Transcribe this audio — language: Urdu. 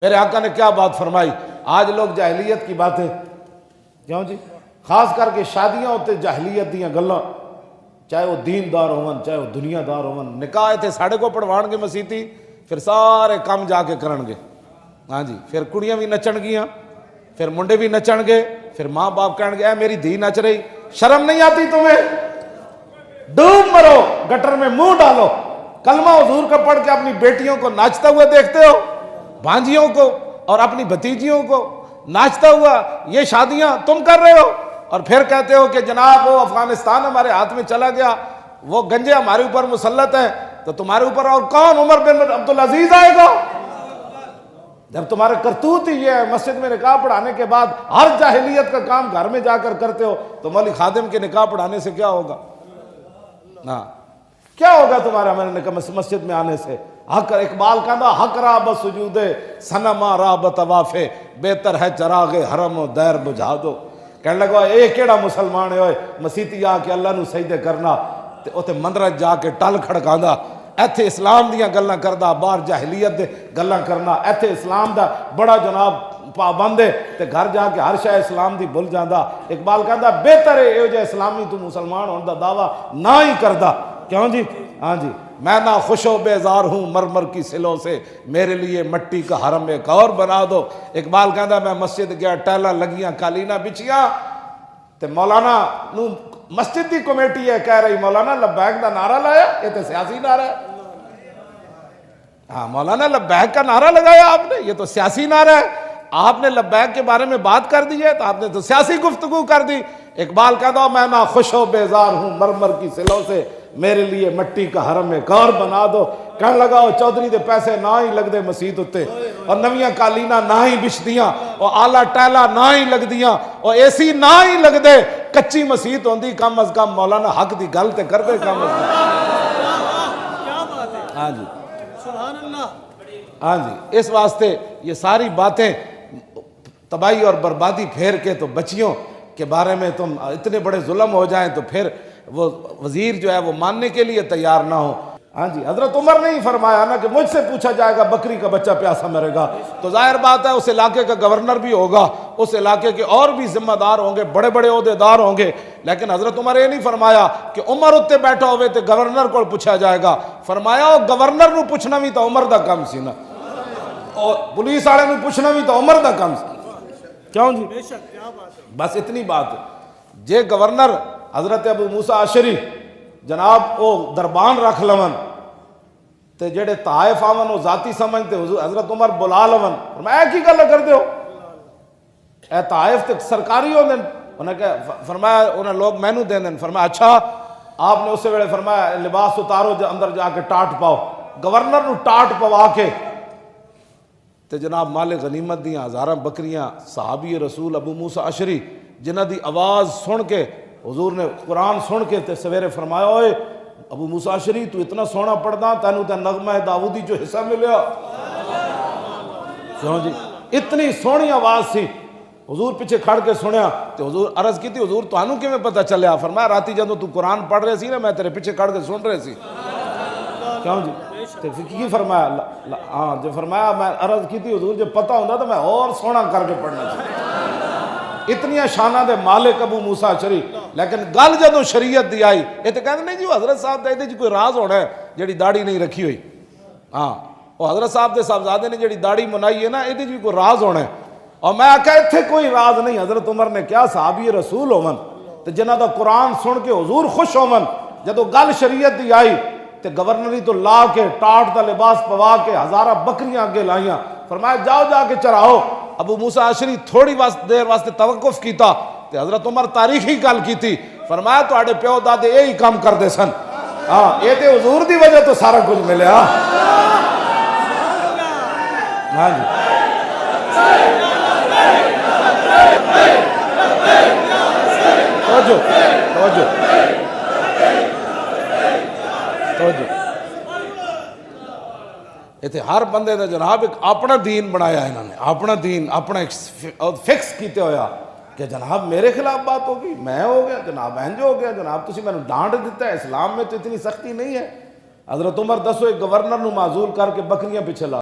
میرے آقا نے کیا بات فرمائی. آج لوگ جاہلیت کی باتیں, کیوں جی, خاص کر کے شادیاں ہوتے جاہلیت دیاں گلاں, چاہے وہ دیندار ہون چاہے وہ دنیا دار ہون. نکاح تے ساڑھے کو پڑھوان گے مسیتی, پھر سارے کام جا کے کرن گے. ہاں جی, پھر کڑیاں بھی نچن گیاں, پھر منڈے بھی نچن گے, پھر ماں باپ کہن گے اے میری دھی نچ رہی, شرم نہیں آتی تمہیں؟ ڈوب مرو, گٹر میں منہ ڈالو. کلمہ حضور کا پڑھ کے اپنی بیٹیوں کو ناچتا ہوا دیکھتے ہو, بھانجیوں کو اور اپنی بھتیجیوں کو ناچتا ہوا, یہ شادیاں تم کر رہے ہو. اور پھر کہتے ہو کہ جناب وہ افغانستان ہمارے ہاتھ میں چلا گیا, وہ گنجے ہمارے اوپر مسلط ہیں, تو تمہارے اوپر اور کون عمر بن عبدالعزیز آئے گا؟ جب تمہارے کرتوت ہی یہ ہے, مسجد میں نکاح پڑھانے کے بعد ہر جاہلیت کا کام گھر میں جا کر کرتے ہو, تو مولوی خادم کے نکاح پڑھانے سے کیا ہوگا؟ کیا ہوگا تمہارا مسجد میں آنے سے؟ حق, اقبال کہندا حق را بسجود صنما را بطوافے, بہتر ہے چراغ حرم و دیر بجھا دو. کہنے لگا اے کیڑا مسلمان ہے, مسیتی آ کے اللہ نو سجدے کرنا تے اوتے مندر جا کے ٹل کھڑکاندا, ایتھے اسلام دیاں گلاں کردا, باہر جاہلیت دے گلاں کرنا. ایتھے اسلام دا بڑا جناب پابند ہے تے گھر جا کے ہر شے اسلام دی بھول جاندا. اقبال کہندا بہتر ہے ایو جے اسلامی تو مسلمان ہون دا دعویٰ نہ ہی کردا. کیوں جی؟ ہاں جی, میں نہ خوش و بیزار ہوں مرمر کی سلوں سے, میرے لیے مٹی کا حرم ایک اور بنا دو. اقبال کہندا میں مسجد گیا, ٹیلاں لگیاں, قالیناں بچیاں, تے مولانا نو مسجد دی کمیٹی ہے کہہ رہی مولانا لبیک دا نعرہ لایا, یہ تے سیاسی نعرہ ہے. ہاں مولانا لبیک کا نعرہ لگایا آپ نے, یہ تو سیاسی نعرہ ہے. آپ نے لبیک کے بارے میں بات کر دی ہے تو آپ نے تو سیاسی گفتگو کر دی. اقبال کہتا ہوں میں نہ خوش و بیزار ہوں مرمر کی سلوں سے, میرے لیے مٹی کا حرم ایک اور بنا دو. کہنے لگا وہ چودھری دے پیسے نہ ہی لگ دے مسیت اتے, اور نویاں قالیناں نہ ہی بچ دیاں, اور آلہ ٹیلا نہ ہی لگ دیاں, اور اے سی نہ ہی لگ دے, کچی مسیت ہوندی کم از کم مولانا حق دی گل تے کر دے کم از کم. ہاں جی سبحان اللہ. ہاں جی, اس واسطے یہ ساری باتیں تباہی اور بربادی پھیر کے تو بچیوں کے بارے میں تم اتنے بڑے ظلم ہو جائیں تو پھر وہ وزیر جو ہے وہ ماننے کے لیے تیار نہ ہو. ہاں جی, حضرت عمر نے ہی فرمایا نا کہ مجھ سے پوچھا جائے گا بکری کا بچہ پیاسا مرے گا, تو ظاہر بات ہے اس علاقے کا گورنر بھی ہوگا, اس علاقے کے اور بھی ذمہ دار ہوں گے, بڑے بڑے عہدیدار ہوں گے. لیکن حضرت عمر یہ نہیں فرمایا کہ عمر اتنے بیٹھا ہوئے تو گورنر کو پوچھا جائے گا. فرمایا وہ گورنر نو پوچھنا بھی تو عمر دا کام سی نا, اور پولیس والے نو پوچھنا بھی تو عمر دا کام سی. کیوں جی؟ بس اتنی بات ہے. جے گورنر حضرت ابو موسیٰ اشعری جناب او دربان رکھ لون تے جڑے طائف آون او ذاتی سمجھتے حضرت عمر بلا لون, فرمایا کی گل کر دیو, اے طائف تے سرکاری ہو دین. انہیں کہ فرمایا انہیں لوگ مینو دین دین. فرمایا اچھا. آپ نے اسے ویلے فرمایا لباس اتارو, اندر جا کے ٹاٹ پاؤ. گورنر نو ٹاٹ پوا کے تے جناب مال غنیمت دیاں ہزاراں بکریاں, صحابی رسول ابو موسیٰ اشعری جنہ دی آواز سن کے حضور نے قرآن سن کے تے سویرے فرمایا اوئے ابو موسیٰ اشعری تو اتنا سونا پڑھدا, تینوں تے نغمہ داؤدی جو حصہ ملیا. کیوں جی؟ اتنی سونی آواز سی. حضور پیچھے کھڑ کے سنیا تے حضور عرض کی تھی حضور تانوں کیویں پتہ چلیا؟ فرمایا راتی جدوں تو قرآن پڑھ رہے سی نا میں تیرے پیچھے کھڑ کے سن رہے سی. کیوں جی؟ تے کی فرمایا؟ ہاں جو فرمایا میں عرض کی تھی حضور جو پتہ ہوندا تو میں اور سونا کر کے پڑھنا سی. اتنی شانہ دے مالک ابو موسیٰ اشعری. لیکن گل جدوں شریعت دی آئی یہ تو کہتے نہیں جی حضرت صاحب دا یہ کوئی راز ہونا ہے جڑی داڑھی نہیں رکھی ہوئی. ہاں وہ حضرت صاحب دے صاحبزادے نے جڑی داڑھی منائی ہے نا یہ بھی کوئی راز ہونا ہے. اور میں آکھا اتھے کوئی راز نہیں. حضرت عمر نے کیا صحابی رسول ہون تے جنہ دا قرآن سن کے حضور خوش ہون, جدو گل شریعت دی آئی تے گورنری تو لا کے ٹاٹ دا لباس پوا کے ہزارہ بکریاں اگے لائیاں. فرمایا جاؤ جا کے چراؤ. ابو موسیٰ اشعری تھوڑی دیر واسطے توقف کیتا تے حضرت عمر تاریخی گل کی تھی. فرمایا تواڈے پیو دادے یہی کام کردے سن, ہاں یہ تے حضور دی وجہ تو سارا کچھ ملیا. ہاں جی توجہ توجہ توجہ. یہ ہر بندے دا جناب ایک اپنا دین بنایا انہوں نے, اپنا دین اپنا فکس کیتے ہویا کہ جناب میرے خلاف بات ہوگی میں ہو گیا جناب انج ہو گیا جناب تسی میں نے ڈانٹ دیتا ہے. اسلام میں تو اتنی سختی نہیں ہے. حضرت عمر دسو ایک گورنر نو معزول کر کے بکریاں پیچھے لا